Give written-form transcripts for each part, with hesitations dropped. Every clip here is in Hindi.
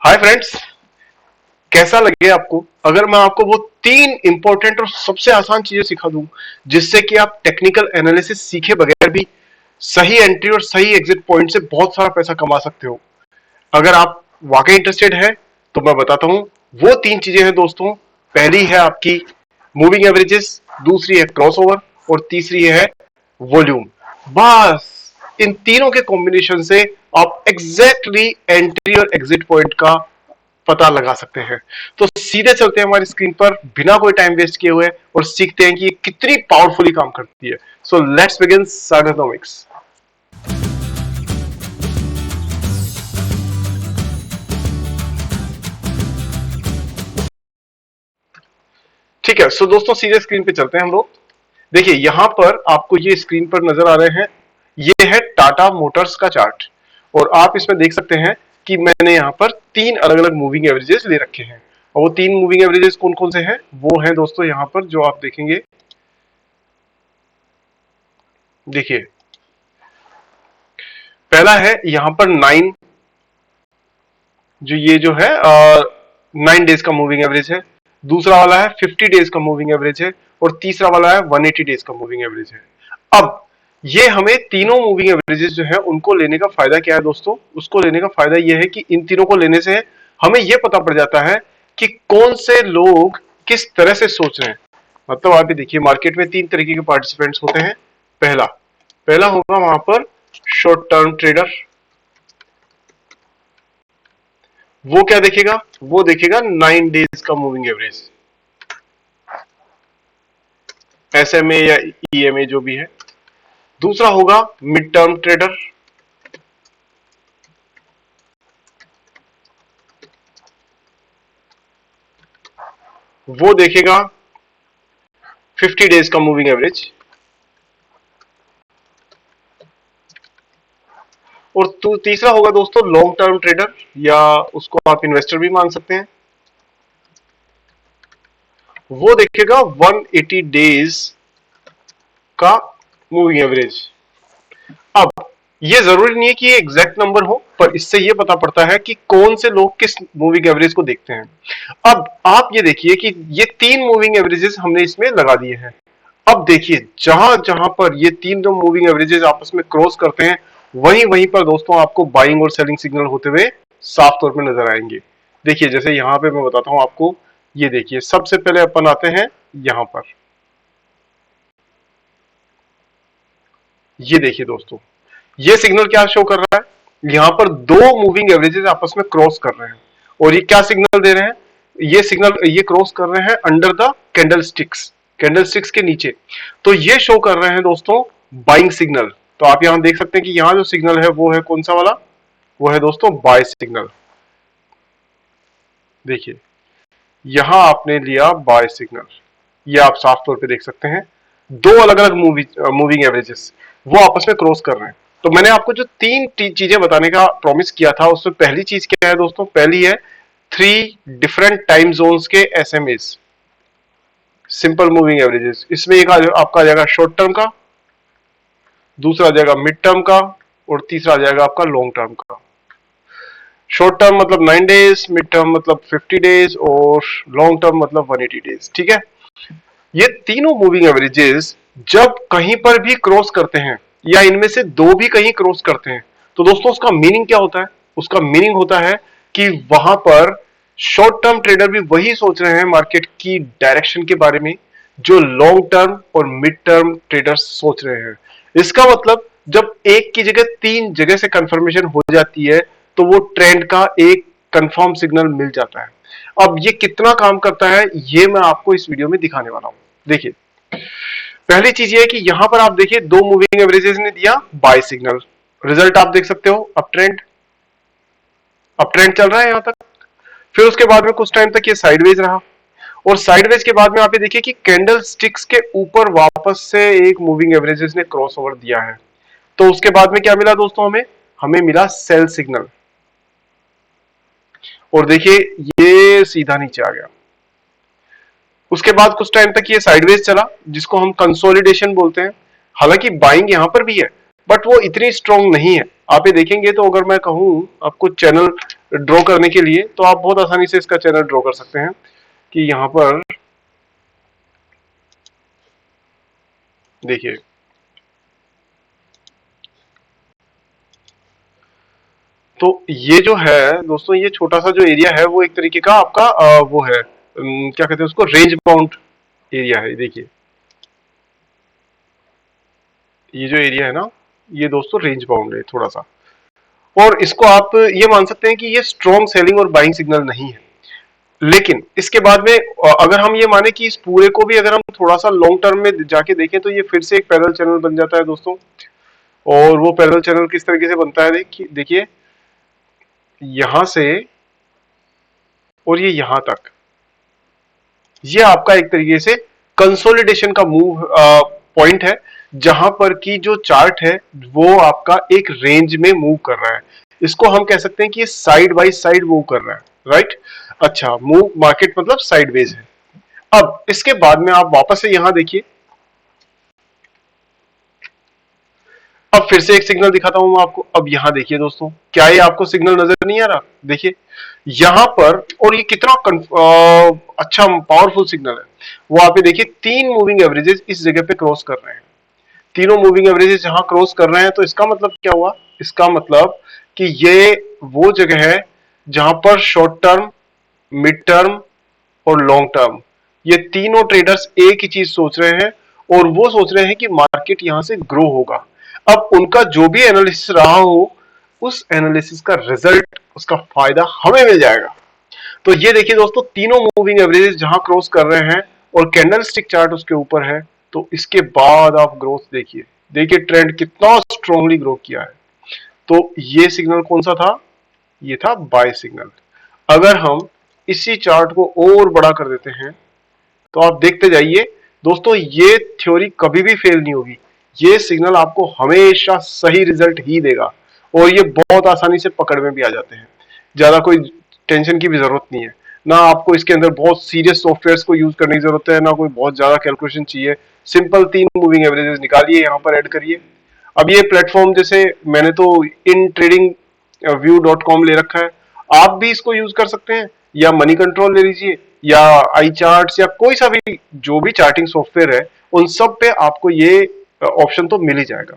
हाय फ्रेंड्स, कैसा लगे आपको अगर मैं आपको वो तीन इंपॉर्टेंट और सबसे आसान चीजें सिखा दूं जिससे कि आप टेक्निकल एनालिसिस सीखे बगैर भी सही एंट्री और सही एग्जिट पॉइंट से बहुत सारा पैसा कमा सकते हो। अगर आप वाकई इंटरेस्टेड है तो मैं बताता हूं। वो तीन चीजें हैं दोस्तों। पहली है आपकी मूविंग एवरेजेस, दूसरी है क्रॉसओवर और तीसरी है वॉल्यूम। बस इन तीनों के कॉम्बिनेशन से आप एग्जैक्टली एंट्री और एग्जिट पॉइंट का पता लगा सकते हैं। तो सीधे चलते हैं हमारी स्क्रीन पर बिना कोई टाइम वेस्ट किए हुए और सीखते हैं कि ये कितनी पावरफुली काम करती है। So let's begin psychonomics. ठीक है, सो दोस्तों सीधे स्क्रीन पे चलते हैं हम लोग। देखिए यहां पर आपको ये स्क्रीन पर नजर आ रहे हैं, ये है टाटा मोटर्स का चार्ट और आप इसमें देख सकते हैं कि मैंने यहां पर तीन अलग अलग मूविंग एवरेजेस ले रखे हैं। और वो तीन मूविंग एवरेजेस कौन कौन से हैं वो हैं दोस्तों यहां पर जो आप देखेंगे। देखिए पहला है यहां पर 9, जो ये जो है 9 डेज का मूविंग एवरेज है। दूसरा वाला है 50 डेज का मूविंग एवरेज है और तीसरा वाला है 180 डेज का मूविंग एवरेज है। अब ये हमें तीनों मूविंग एवरेजेस जो है उनको लेने का फायदा क्या है दोस्तों? उसको लेने का फायदा ये है कि इन तीनों को लेने से हमें ये पता पड़ जाता है कि कौन से लोग किस तरह से सोच रहे हैं। मतलब आप भी देखिए मार्केट में तीन तरीके के पार्टिसिपेंट्स होते हैं। पहला पहला होगा वहां पर शॉर्ट टर्म ट्रेडर। वो क्या देखेगा? वो देखेगा 9 डेज का मूविंग एवरेज, एसएमए या ईएमए जो भी है। दूसरा होगा मिड टर्म ट्रेडर। वो देखेगा 50 डेज का मूविंग एवरेज। और तीसरा होगा दोस्तों लॉन्ग टर्म ट्रेडर, या उसको आप इन्वेस्टर भी मान सकते हैं। वो देखेगा 180 डेज का मूविंग एवरेज। अब ये जरूरी नहीं है कि ये एग्जैक्ट नंबर हो, पर इससे ये पता पड़ता है कि कौन से लोग किस मूविंग एवरेज को देखते हैं। अब आप ये देखिए कि ये तीन मूविंग एवरेजेस हमने इसमें लगा दिए हैं। अब देखिए जहां जहां पर ये तीन दो मूविंग एवरेजेस आपस में क्रॉस करते हैं, वहीं वहीं पर दोस्तों आपको बाइंग और सेलिंग सिग्नल होते हुए साफ तौर पर नजर आएंगे। देखिए जैसे यहां पे मैं बताता हूं आपको। ये देखिए सबसे पहले अपन आते हैं यहां पर। ये देखिए दोस्तों, ये सिग्नल क्या शो कर रहा है? यहां पर दो मूविंग एवरेजेस आपस में क्रॉस कर रहे हैं और ये क्या सिग्नल दे रहे हैं? ये सिग्नल ये क्रॉस कर रहे हैं अंडर द कैंडल स्टिक्स के नीचे। तो ये शो कर रहे हैं दोस्तों बाइंग सिग्नल। तो आप यहां देख सकते हैं कि यहां जो सिग्नल है वो है कौन सा वाला? वो है दोस्तों बाय सिग्नल। देखिए यहां आपने लिया बाय सिग्नल, ये आप साफ तौर पे देख सकते हैं। दो अलग अलग मूविंग एवरेजेस वो आपस में क्रॉस कर रहे हैं। तो मैंने आपको जो तीन चीजें बताने का प्रॉमिस किया था उसमें पहली चीज क्या है दोस्तों? पहली है थ्री डिफरेंट टाइम जोन्स के एसएमएस, सिंपल मूविंग एवरेजेस। इसमें एक आपका आ जाएगा शॉर्ट टर्म का, दूसरा आ जाएगा मिड टर्म का और तीसरा आ जाएगा आपका लॉन्ग टर्म का। शॉर्ट टर्म मतलब 9 डेज, मिड टर्म मतलब 50 डेज और लॉन्ग टर्म मतलब 180 डेज। ठीक है, ये तीनों मूविंग एवरेजेस जब कहीं पर भी क्रॉस करते हैं या इनमें से दो भी कहीं क्रॉस करते हैं तो दोस्तों उसका मीनिंग क्या होता है? उसका मीनिंग होता है कि वहां पर शॉर्ट टर्म ट्रेडर भी वही सोच रहे हैं मार्केट की डायरेक्शन के बारे में जो लॉन्ग टर्म और मिड टर्म ट्रेडर्स सोच रहे हैं। इसका मतलब जब एक की जगह तीन जगह से कंफर्मेशन हो जाती है तो वो ट्रेंड का एक कंफर्म सिग्नल मिल जाता है। अब ये कितना काम करता है ये मैं आपको इस वीडियो में दिखाने वाला हूं। देखिए पहली चीज ये है कि यहां पर आप देखिए दो मूविंग एवरेजेस ने दिया बाय सिग्नल। रिजल्ट आप देख सकते हो अप ट्रेंड चल रहा है यहां तक। फिर उसके बाद में कुछ टाइम तक ये साइडवेज रहा और साइडवेज के बाद में आप ये देखिए कि कैंडल स्टिक्स के ऊपर वापस से एक मूविंग एवरेजेस ने क्रॉस ओवर दिया है। तो उसके बाद में क्या मिला दोस्तों? हमें हमें मिला सेल सिग्नल और देखिए ये सीधा नीचे आ गया। उसके बाद कुछ टाइम तक ये साइडवेज चला जिसको हम कंसोलिडेशन बोलते हैं। हालांकि बाइंग यहां पर भी है बट वो इतनी स्ट्रांग नहीं है। आप ये देखेंगे तो अगर मैं कहूं आपको चैनल ड्रॉ करने के लिए, तो आप बहुत आसानी से इसका चैनल ड्रॉ कर सकते हैं कि यहां पर देखिए, तो ये जो है दोस्तों, ये छोटा सा जो एरिया है वो एक तरीके का आपका वो है, क्या कहते हैं उसको, रेंज बाउंड एरिया है। देखिए ये जो एरिया है ना, ये दोस्तों रेंज बाउंड है थोड़ा सा, और इसको आप ये मान सकते हैं कि ये स्ट्रॉन्ग सेलिंग और बाइंग सिग्नल नहीं है। लेकिन इसके बाद में अगर हम ये माने कि इस पूरे को भी अगर हम थोड़ा सा लॉन्ग टर्म में जाके देखें, तो ये फिर से एक पैरेलल चैनल बन जाता है दोस्तों। और वो पैरेलल चैनल किस तरीके से बनता है, देखिए यहां से और ये यहां तक, ये आपका एक तरीके से कंसोलिडेशन का मूव पॉइंट है, जहां पर की जो चार्ट है वो आपका एक रेंज में मूव कर रहा है। इसको हम कह सकते हैं कि ये साइड बाय साइड मूव कर रहा है, राइट। अच्छा, मूव मार्केट मतलब साइडवेज है। अब इसके बाद में आप वापस से यहां देखिए, अब फिर से एक सिग्नल दिखाता हूं मैं आपको। अब यहां देखिए दोस्तों, क्या ये आपको सिग्नल नजर नहीं आ रहा? देखिए यहां पर, और ये कितना अच्छा पावरफुल सिग्नल है। वो आप ये देखिए, तीन मूविंग एवरेजेस इस जगह पे क्रॉस कर रहे हैं। तीनों मूविंग एवरेजेस जहां क्रॉस कर रहे हैं, तो इसका मतलब क्या हुआ? इसका मतलब कि ये वो जगह है जहां पर शॉर्ट टर्म, मिड टर्म और लॉन्ग टर्म, ये तीनों ट्रेडर्स एक ही चीज सोच रहे हैं, और वो सोच रहे हैं कि मार्केट यहां से ग्रो होगा। अब उनका जो भी एनालिसिस रहा हो, उस एनालिसिस का रिजल्ट, उसका फायदा हमें मिल जाएगा। तो ये देखिए दोस्तों, तीनों मूविंग एवरेजेस जहां क्रॉस कर रहे हैं और कैंडल स्टिक चार्ट उसके ऊपर है, तो इसके बाद आप ग्रोथ देखिए। देखिए ट्रेंड कितना स्ट्रांगली ग्रो किया है। तो ये सिग्नल कौन सा था? ये था बाय सिग्नल। अगर हम इसी चार्ट को और बड़ा कर देते हैं, तो आप देखते जाइए दोस्तों, ये थ्योरी कभी भी फेल नहीं होगी। ये सिग्नल आपको हमेशा सही रिजल्ट ही देगा, और ये बहुत आसानी से पकड़ में भी आ जाते हैं। ज्यादा कोई टेंशन की भी जरूरत नहीं है, ना आपको इसके अंदर बहुत सीरियस सॉफ्टवेयर को यूज करने की जरूरत है, ना कोई बहुत ज्यादा कैलकुलेशन चाहिए। सिंपल तीन मूविंग एवरेजेस निकालिए, यहाँ पर ऐड करिए। अब ये प्लेटफॉर्म, जैसे मैंने तो in trading view dot com ले रखा है, आप भी इसको यूज कर सकते हैं, या मनी कंट्रोल ले लीजिए, या आई चार्ट्स, या कोई सा भी जो भी चार्टिंग सॉफ्टवेयर है, उन सब पे आपको ये ऑप्शन तो मिल ही जाएगा।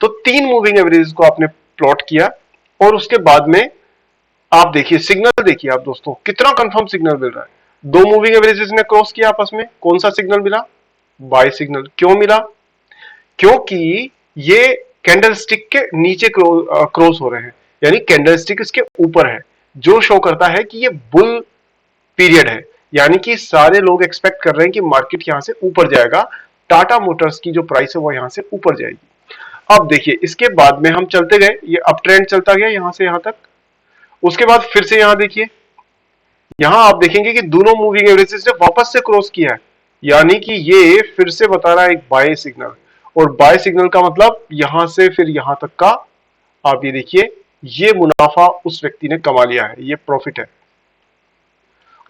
तो तीन मूविंग एवरेज को आपने प्लॉट किया, और उसके बाद में आप देखिए सिग्नल, देखिए आप दोस्तों कितना कंफर्म सिग्नल मिल रहा है। दो मूविंग एवरेजेस ने क्रॉस किया आपस में, कौन सा सिग्नल मिला? By signal. क्यों मिला? क्योंकि ये कैंडल स्टिक के नीचे क्रॉस हो रहे हैं, यानी कैंडल स्टिक इसके ऊपर है, जो शो करता है कि ये बुल पीरियड है। यानी कि सारे लोग एक्सपेक्ट कर रहे हैं कि मार्केट यहां से ऊपर जाएगा, टाटा मोटर्स की जो प्राइस है वो यहां से ऊपर जाएगी। अब देखिए इसके बाद में हम चलते गए, ये अप ट्रेंड चलता गया यहां से यहां तक। उसके बाद फिर से यहां देखिए, यहां आप देखेंगे कि दोनों मूविंग एवरेजेस ने वापस से क्रॉस किया है, यानी कि ये फिर से बता रहा है एक बाय सिग्नल। और बाय सिग्नल का मतलब यहां से फिर यहां तक का, आप ये देखिए, ये मुनाफा उस व्यक्ति ने कमा लिया है, ये प्रॉफिट है।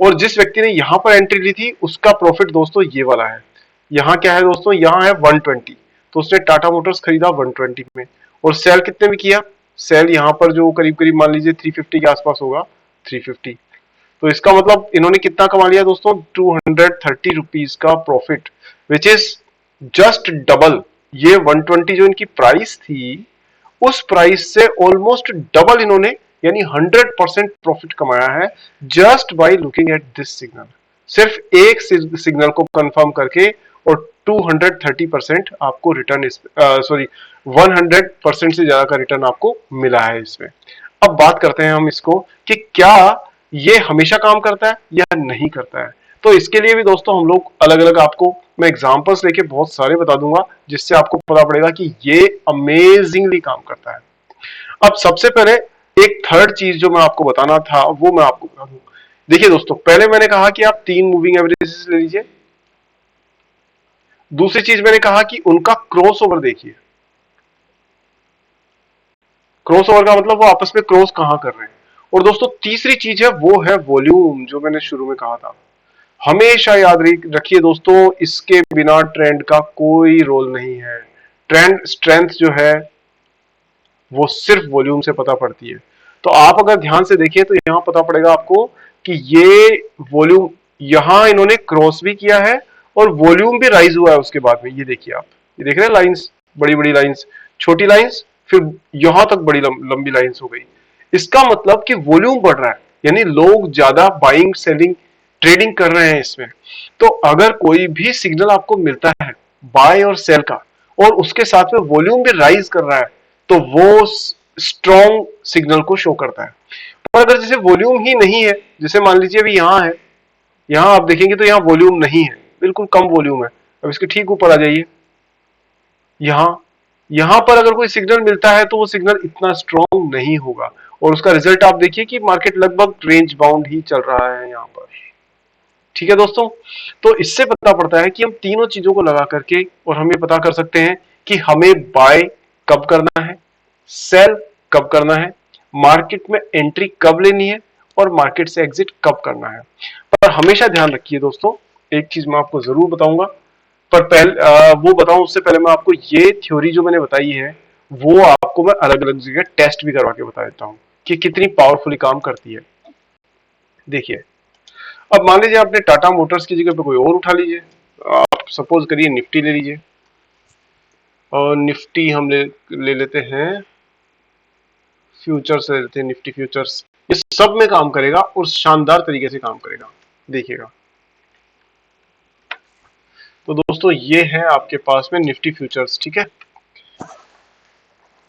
और जिस व्यक्ति ने यहां पर एंट्री ली थी, उसका प्रॉफिट दोस्तों ये वाला है। यहां क्या है दोस्तों? यहां है 120, तो उसने टाटा मोटर्स खरीदा 120 में, और सेल कितने में किया? सेल यहां पर जो करीब करीब मान लीजिए 350 के आसपास होगा, 350। तो इसका मतलब इन्होंने कितना कमा लिया दोस्तों? 230 रुपीज का profit, which is just double. ये 120 जो इनकी प्राइस थी, उस प्राइस से ऑलमोस्ट डबल इन्होंने, यानी 100% प्रॉफिट कमाया है, just by looking at this signal. सिर्फ एक सिग्नल को कंफर्म करके, और 230% आपको रिटर्न, सॉरी 100% से ज्यादा का रिटर्न आपको मिला है इसमें। अब बात करते हैं हम इसको कि क्या ये हमेशा काम करता है या नहीं करता है। तो इसके लिए भी दोस्तों हम लोग अलग अलग, आपको मैं एग्जांपल्स लेके बहुत सारे बता दूंगा, जिससे आपको पता पड़ेगा कि ये अमेजिंगली काम करता है। अब सबसे पहले एक थर्ड चीज जो मैं आपको बताना था, वो मैं आपको बता दूं। देखिए दोस्तों, पहले मैंने कहा कि आप तीन मूविंग एवरेजेस ले लीजिए। दूसरी चीज मैंने कहा कि उनका क्रॉसओवर देखिए। क्रॉसओवर का मतलब वो आपस में क्रॉस कहां कर रहे हैं। और दोस्तों तीसरी चीज है, वो है वॉल्यूम, जो मैंने शुरू में कहा था। हमेशा याद रखिए दोस्तों, इसके बिना ट्रेंड का कोई रोल नहीं है। ट्रेंड स्ट्रेंथ जो है वो सिर्फ वॉल्यूम से पता पड़ती है। तो आप अगर ध्यान से देखिए तो यहां पता पड़ेगा आपको कि ये वॉल्यूम यहां इन्होंने क्रॉस भी किया है और वॉल्यूम भी राइज हुआ है उसके बाद में। ये देखिए आप, ये देख रहे हैं लाइंस, बड़ी बड़ी लाइंस, छोटी लाइंस, फिर यहां तक बड़ी लंबी लाइंस हो गई। इसका मतलब कि वॉल्यूम बढ़ रहा है, यानी लोग ज्यादा बाइंग सेलिंग ट्रेडिंग कर रहे हैं इसमें। तो अगर कोई भी सिग्नल आपको मिलता है बाय और सेल का और उसके साथ में वॉल्यूम भी राइज कर रहा है तो वो स्ट्रॉन्ग सिग्नल को शो करता है। पर अगर जैसे वॉल्यूम ही नहीं है, जैसे मान लीजिए अभी यहां है, यहां आप देखेंगे तो यहां वॉल्यूम नहीं है, बिल्कुल कम वॉल्यूम है। अब इसके ठीक ऊपर आ जाइए, यहां यहां पर अगर कोई सिग्नल मिलता है तो वो सिग्नल इतना स्ट्रॉन्ग नहीं होगा और उसका रिजल्ट आप देखिए कि मार्केट लगभग रेंज बाउंड ही चल रहा है यहां पर। ठीक है दोस्तों, तो इससे पता पड़ता है कि हम तीनों चीजों को लगा करके और हम ये पता कर सकते हैं कि हमें बाय कब करना है, सेल कब करना है, मार्केट में एंट्री कब लेनी है और मार्केट से एग्जिट कब करना है। पर हमेशा ध्यान रखिए दोस्तों, एक चीज मैं आपको जरूर बताऊंगा, पर पहले वो बताऊं उससे पहले मैं आपको ये थ्योरी जो मैंने बताई है वो आपको मैं अलग अलग जगह टेस्ट भी करवा के बता देता हूं कि कितनी पावरफुली काम करती है। देखिए, अब मान लीजिए आपने टाटा मोटर्स की जगह पे कोई और उठा लीजिए, आप सपोज करिए निफ्टी ले लीजिए, और निफ्टी हम ले लेते हैं, फ्यूचर्स ले लेते हैं, निफ्टी फ्यूचर्स। ये सब में काम करेगा और शानदार तरीके से काम करेगा, देखिएगा। तो दोस्तों ये है आपके पास में निफ्टी फ्यूचर्स, ठीक है।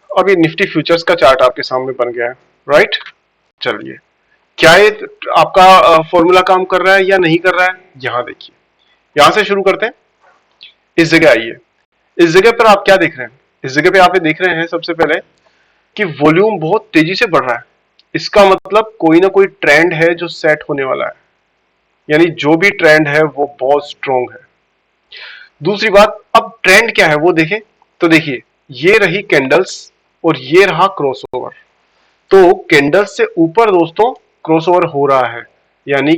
अब ये निफ्टी फ्यूचर्स का चार्ट आपके सामने बन गया है, राइट। चलिए, क्या ये आपका फॉर्मूला काम कर रहा है या नहीं कर रहा है, यहां देखिए। यहां से शुरू करते हैं, इस जगह आइए। इस जगह पर आप क्या देख रहे हैं, इस जगह पे आप ये देख रहे हैं सबसे पहले कि वॉल्यूम बहुत तेजी से बढ़ रहा है। इसका मतलब कोई ना कोई ट्रेंड है जो सेट होने वाला है, यानी जो भी ट्रेंड है वो बहुत स्ट्रॉन्ग है। दूसरी बात, अब ट्रेंड क्या है वो देखें, तो देखिए ये रही कैंडल्स और ये रहा क्रॉसओवर। तो कैंडल्स से ऊपर दोस्तों क्रॉसओवर हो रहा है, यानी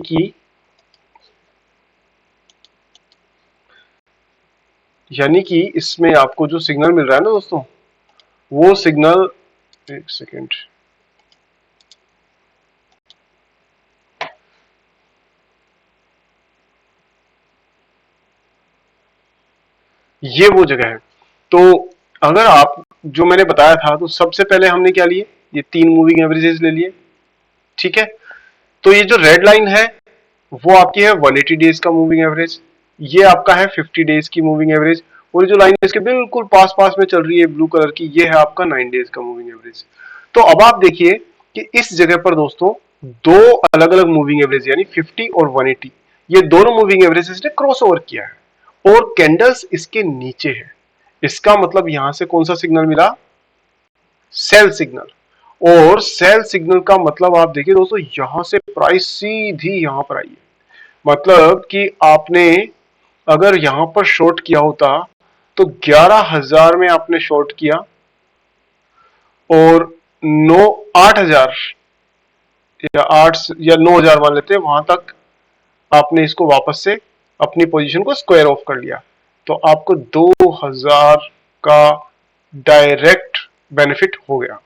कि इसमें आपको जो सिग्नल मिल रहा है ना दोस्तों, वो सिग्नल, एक सेकेंड, ये वो जगह है। तो अगर आप, जो मैंने बताया था, तो सबसे पहले हमने क्या लिए, ये 3 मूविंग एवरेजेस ले लिए, ठीक है। तो ये जो रेड लाइन है वो आपकी है 180 डेज का मूविंग एवरेज, ये आपका है 50 डेज की मूविंग एवरेज, और जो लाइन इसके बिल्कुल पास पास में चल रही है ब्लू कलर की, ये है आपका 9 डेज का मूविंग एवरेज। तो अब आप देखिए कि इस जगह पर दोस्तों दो अलग अलग मूविंग एवरेज यानी 50 और 180, ये दोनों मूविंग एवरेजेस ने क्रॉस ओवर किया है और कैंडल्स इसके नीचे है। इसका मतलब यहां से कौन सा सिग्नल मिला, सेल सिग्नल। और सेल सिग्नल का मतलब आप देखिए दोस्तों, यहां से प्राइस सीधी यहां पर आई है। मतलब कि आपने अगर यहां पर शॉर्ट किया होता तो 11,000 में आपने शॉर्ट किया और 8,000 या 9,000 मान लेते हैं, वहां तक आपने इसको वापस से अपनी पोजीशन को स्क्वायर ऑफ कर लिया, तो आपको 2,000 का डायरेक्ट बेनिफिट हो गया।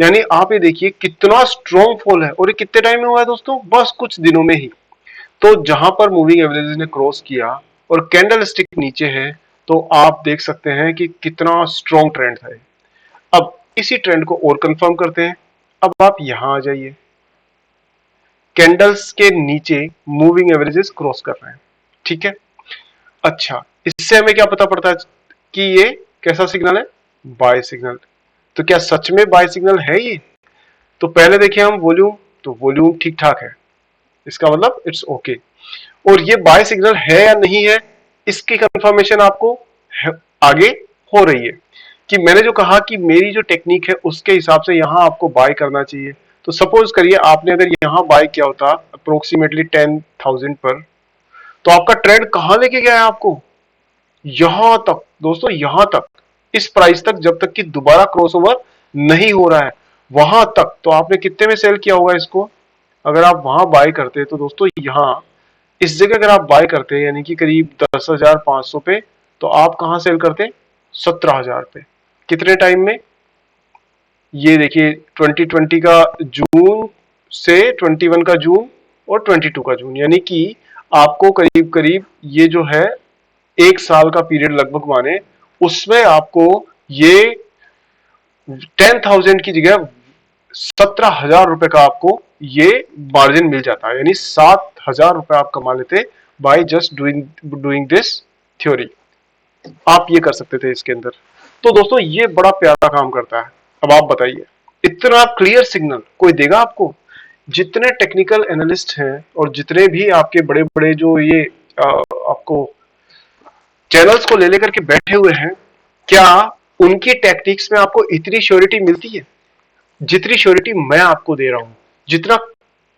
यानी आप ये देखिए कितना स्ट्रॉन्ग फॉल है, और ये कितने टाइम में हुआ है दोस्तों, बस कुछ दिनों में ही। तो जहां पर मूविंग एवरेजेस ने क्रॉस किया और कैंडल स्टिक नीचे है, तो आप देख सकते हैं कि कितना स्ट्रॉन्ग ट्रेंड था। अब इसी ट्रेंड को और कंफर्म करते हैं। अब आप यहां आ जाइए, कैंडल्स के नीचे मूविंग एवरेजेस क्रॉस कर रहे हैं, ठीक है। अच्छा, इससे हमें क्या पता पड़ता है कि ये कैसा सिग्नल है, बाय सिग्नल। तो क्या सच में बाय सिग्नल है ये, तो पहले देखिए हम वॉल्यूम, तो वॉल्यूम ठीक ठाक है, इसका मतलब इट्स ओके। और ये बाय सिग्नल है या नहीं है, इसकी कंफर्मेशन आपको आगे हो रही है। कि मैंने जो कहा कि मेरी जो टेक्निक है उसके हिसाब से यहां आपको बाय करना चाहिए। तो सपोज करिए आपने अगर यहां बाय किया होता अप्रोक्सीमेटली 10,000 पर, तो आपका ट्रेंड कहां लेके गया है आपको, यहां तक दोस्तों, यहां तक, इस प्राइस तक, जब तक कि दोबारा क्रॉसओवर नहीं हो रहा है वहां तक। तो आपने कितने में सेल किया होगा इसको, अगर आप वहां बाय करते तो दोस्तों, यहां इस जगह अगर आप बाय करते यानी कि करीब 10,500 पे, तो आप कहां सेल करते, 17,000 पे। कितने टाइम में, ये देखिए 2020 का जून से 21 का जून और 22 का जून, यानी कि आपको करीब करीब ये जो है 1 साल का पीरियड लगभग माने, उसमें आपको ये 10,000 की जगह 17,000 रुपए का आपको ये मार्जिन मिल जाता है, यानी 7,000 रुपए आप कमा लेते by just doing this theory. आप ये कर सकते थे इसके अंदर। तो दोस्तों ये बड़ा प्यारा काम करता है। अब आप बताइए, इतना क्लियर सिग्नल कोई देगा आपको? जितने टेक्निकल एनालिस्ट हैं और जितने भी आपके बड़े बड़े जो ये आपको चैनल्स को ले लेकर के बैठे हुए हैं, क्या उनकी टेक्निक्स में आपको इतनी श्योरिटी मिलती है जितनी श्योरिटी मैं आपको दे रहा हूं, जितना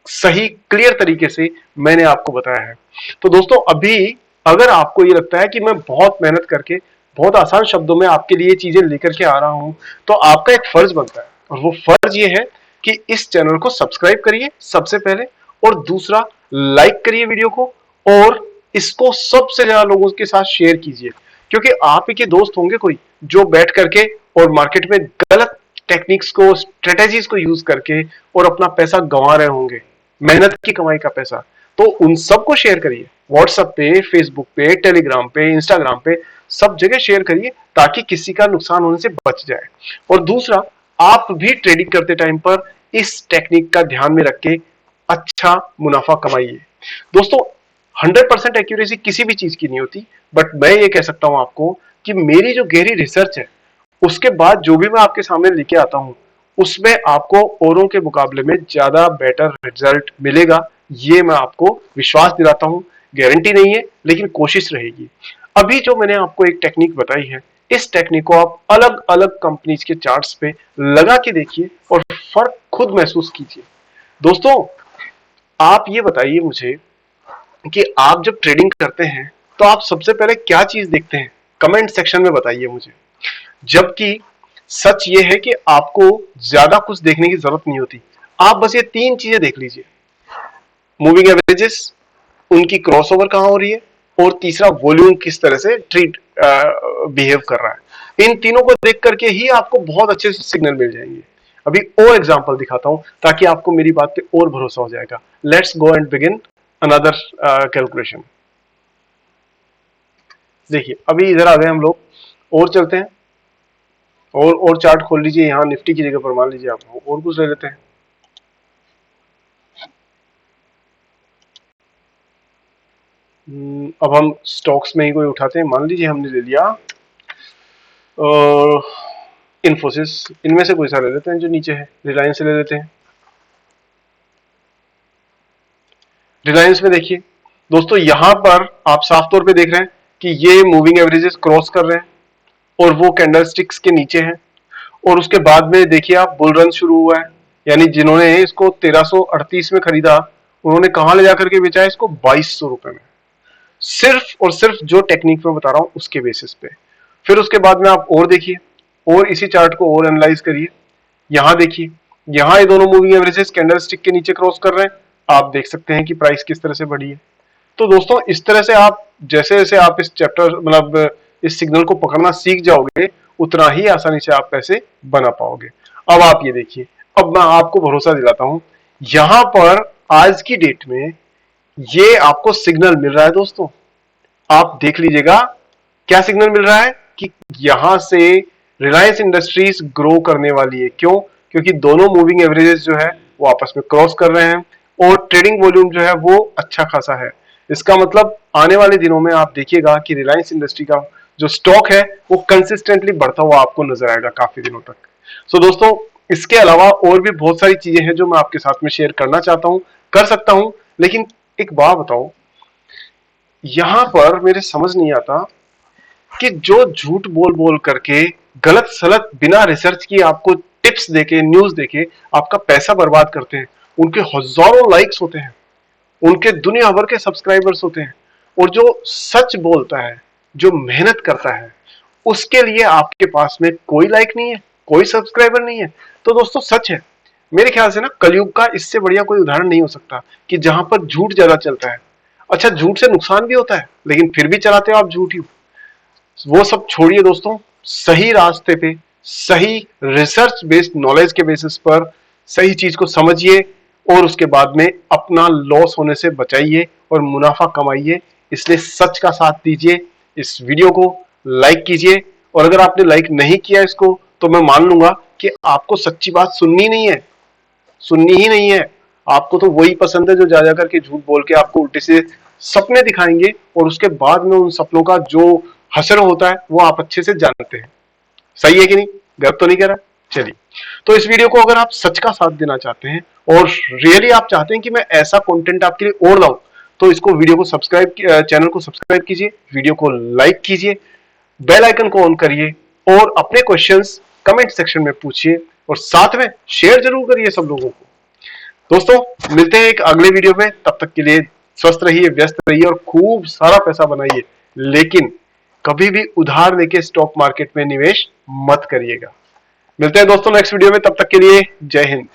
सही क्लियर तरीके से मैंने आपको बताया है? तो दोस्तों अभी अगर आपको ये लगता है कि मैं बहुत मेहनत करके बहुत आसान शब्दों में आपके लिए चीजें लेकर के आ रहा हूं, तो आपका एक फर्ज बनता है, और वो फर्ज ये है कि इस चैनल को सब्सक्राइब करिए सबसे पहले, और दूसरा लाइक करिए वीडियो को, और इसको सबसे ज्यादा लोगों के साथ शेयर कीजिए, क्योंकि आप ही के दोस्त होंगे कोई जो बैठ करके और मार्केट में गलत टेक्निक्स को, स्ट्रेटेजीज को यूज करके और अपना पैसा गंवा रहे होंगे, मेहनत की कमाई का पैसा। तो उन सबको शेयर करिए, व्हाट्सएप पे, फेसबुक पे, टेलीग्राम पे, इंस्टाग्राम पे, सब जगह शेयर करिए ताकि किसी का नुकसान होने से बच जाए। और दूसरा, आप भी ट्रेडिंग करते टाइम पर इस टेक्निक का ध्यान में रख के अच्छा मुनाफा कमाइए। दोस्तों 100% एक्यूरेसी किसी भी चीज की नहीं होती, बट मैं ये कह सकता हूं आपको कि मेरी जो गहरी रिसर्च है, उसके बाद जो भी मैं आपके सामने लेके आता हूं, उसमें आपको औरों के मुकाबले में ज्यादा बेटर रिजल्ट मिलेगा। ये मैं आपको विश्वास दिलाता हूं। गारंटी नहीं है, लेकिन कोशिश रहेगी। अभी जो मैंने आपको एक टेक्निक बताई है, इस टेक्निक को आप अलग अलग कंपनीज के चार्ट्स पे लगा के देखिए और फर्क खुद महसूस कीजिए। दोस्तों आप ये बताइए मुझे कि आप जब ट्रेडिंग करते हैं तो आप सबसे पहले क्या चीज देखते हैं? कमेंट सेक्शन में बताइए मुझे। जबकि सच ये है कि आपको ज्यादा कुछ देखने की जरूरत नहीं होती, आप बस ये 3 चीजें देख लीजिए: मूविंग एवरेजेस, उनकी क्रॉसओवर कहां हो रही है, और तीसरा वॉल्यूम किस तरह से ट्रीट बिहेव कर रहा है। इन तीनों को देख करके ही आपको बहुत अच्छे सिग्नल मिल जाएंगे। अभी और एग्जांपल दिखाता हूं ताकि आपको मेरी बात पे और भरोसा हो जाएगा। Let's go and begin another calculation. देखिए अभी इधर आ गए हम लोग, और चलते हैं, और चार्ट खोल लीजिए। यहाँ निफ्टी की जगह पर मान लीजिए आप और कुछ ले लेते हैं। अब हम स्टॉक्स में ही कोई उठाते हैं। मान लीजिए हमने ले लिया इन्फोसिस, इनमें से कोई सा ले लेते हैं जो नीचे है। रिलायंस से ले लेते हैं। रिलायंस में देखिए दोस्तों, यहां पर आप साफ तौर पे देख रहे हैं कि ये मूविंग एवरेजेस क्रॉस कर रहे हैं और वो कैंडल स्टिक्स के नीचे हैं। और उसके बाद में देखिए आप, बुल रन शुरू हुआ है, यानी जिन्होंने इसको 1338 में खरीदा, उन्होंने कहां ले जाकर के बेचा है इसको? 2200 रुपए में। सिर्फ और सिर्फ जो टेक्निक में बता रहा हूं उसके बेसिस पे। फिर उसके बाद में आप और देखिए, और इसी चार्ट को और एनालाइज करिए। यहां देखिए, यहां ये दोनों मूविंग एवरेजेस कैंडल स्टिक के नीचे क्रॉस कर रहे हैं। आप देख सकते हैं कि प्राइस किस तरह से बढ़ी है। तो दोस्तों इस तरह से आप जैसे जैसे आप इस चैप्टर मतलब इस सिग्नल को पकड़ना सीख जाओगे, उतना ही आसानी से आप पैसे बना पाओगे। अब आप ये देखिए, अब मैं आपको भरोसा दिलाता हूं, यहां पर आज की डेट में ये आपको सिग्नल मिल रहा है दोस्तों। आप देख लीजिएगा क्या सिग्नल मिल रहा है कि यहां से रिलायंस इंडस्ट्रीज ग्रो करने वाली है। क्यों? क्योंकि दोनों मूविंग एवरेजेस जो है वो आपस में क्रॉस कर रहे हैं और ट्रेडिंग वॉल्यूम जो है वो अच्छा खासा है। इसका मतलब आने वाले दिनों में आप देखिएगा कि रिलायंस इंडस्ट्री का जो स्टॉक है वो कंसिस्टेंटली बढ़ता हुआ आपको नजर आएगा काफी दिनों तक। सो दोस्तों इसके अलावा और भी बहुत सारी चीजें हैं जो मैं आपके साथ में शेयर करना चाहता हूं, कर सकता हूं, लेकिन एक बात बताओ, यहां पर मेरे समझ नहीं आता कि जो झूठ बोल बोल करके, गलत सलत बिना रिसर्च की आपको टिप्स देके, न्यूज देके आपका पैसा बर्बाद करते हैं, उनके हजारों लाइक्स होते हैं, उनके दुनिया भर के सब्सक्राइबर्स होते हैं, और जो सच बोलता है, जो मेहनत करता है, उसके लिए आपके पास में कोई लाइक नहीं है, कोई सब्सक्राइबर नहीं है। तो दोस्तों सच है, मेरे ख्याल से ना कलयुग का इससे बढ़िया कोई उदाहरण नहीं हो सकता कि जहां पर झूठ ज्यादा चलता है। अच्छा झूठ से नुकसान भी होता है, लेकिन फिर भी चलाते हो आप झूठ ही। वो सब छोड़िए दोस्तों, सही रास्ते पे सही रिसर्च बेस्ड नॉलेज के बेसिस पर सही चीज को समझिए और उसके बाद में अपना लॉस होने से बचाइए और मुनाफा कमाइए। इसलिए सच का साथ दीजिए, इस वीडियो को लाइक कीजिए, और अगर आपने लाइक नहीं किया इसको तो मैं मान लूंगा कि आपको सच्ची बात सुननी नहीं है, सुननी ही नहीं है। आपको तो वही पसंद है जो जा जा करके झूठ बोल के आपको उल्टे से सपने दिखाएंगे, और उसके बाद में उन सपनों का जो हशर होता है वो आप अच्छे से जानते हैं। सही है कि नहीं? गलत तो नहीं कह रहा? चलिए, तो इस वीडियो को अगर आप सच का साथ देना चाहते हैं और रियली आप चाहते हैं कि मैं ऐसा कंटेंट आपके लिए और लाऊं, तो इसको वीडियो को सब्सक्राइब, चैनल को सब्सक्राइब कीजिए, वीडियो को लाइक कीजिए, बेल आइकन को ऑन करिए और अपने क्वेश्चंस कमेंट सेक्शन में पूछिए, और साथ में शेयर जरूर करिए सब लोगों को। दोस्तों मिलते हैं एक अगले वीडियो में, तब तक के लिए स्वस्थ रहिए, व्यस्त रहिए और खूब सारा पैसा बनाइए, लेकिन कभी भी उधार लेके स्टॉक मार्केट में निवेश मत करिएगा। मिलते हैं दोस्तों नेक्स्ट वीडियो में, तब तक के लिए जय हिंद।